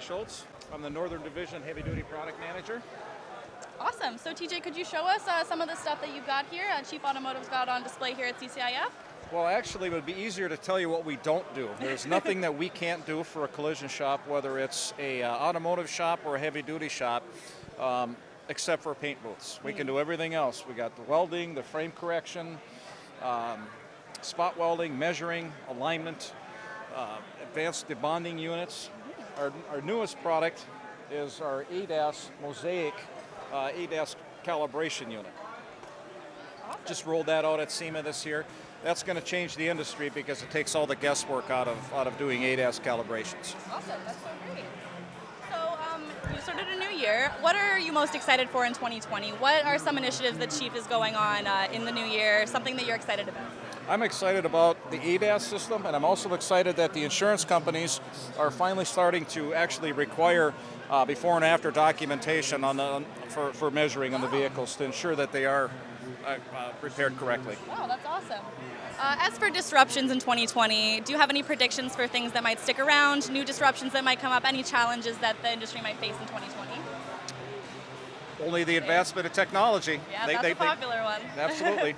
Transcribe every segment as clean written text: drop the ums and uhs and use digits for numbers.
Schultz. I'm the Northern Division Heavy Duty Product Manager. Awesome. So TJ, could you show us some of the stuff that you've got here? Cheif Automotive's got on display here at CCIF. Well, actually, it would be easier to tell you what we don't do. There's nothing that we can't do for a collision shop, whether it's a automotive shop or a heavy-duty shop, except for paint booths. We can do everything else. We got the welding, the frame correction, spot welding, measuring, alignment, advanced debonding units. Our newest product is our ADAS MOSAIC ADAS calibration unit. Awesome. Just rolled that out at SEMA this year. That's going to change the industry because it takes all the guesswork out of doing ADAS calibrations. Awesome, that's so great. So you started a new year. What are you most excited for in 2020? What are some initiatives that Cheif is going on in the new year? Something that you're excited about? I'm excited about the ADAS system, and I'm also excited that the insurance companies are finally starting to actually require before and after documentation on for measuring on the vehicles to ensure that they are prepared correctly. Wow, that's awesome. As for disruptions in 2020, do you have any predictions for things that might stick around, new disruptions that might come up, any challenges that the industry might face in 2020? Only the advancement of technology. Yeah, that's a popular one. Absolutely.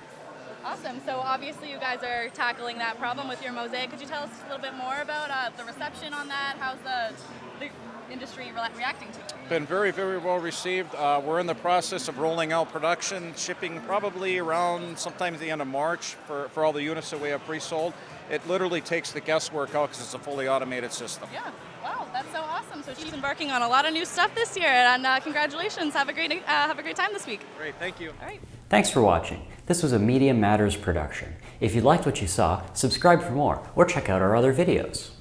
Awesome. So obviously you guys are tackling that problem with your MOSAIC. Could you tell us a little bit more about the reception on that? How's the industry reacting to it? Been very, very well received. We're in the process of rolling out production, shipping probably around sometime at the end of March for all the units that we have pre-sold. It literally takes the guesswork out because it's a fully automated system. Yeah. Wow, that's so awesome. So Cheif's embarking on a lot of new stuff this year, and congratulations. Have a great time this week. Great, thank you. All right. Thanks for watching. This was a Media Matters production. If you liked what you saw, subscribe for more or check out our other videos.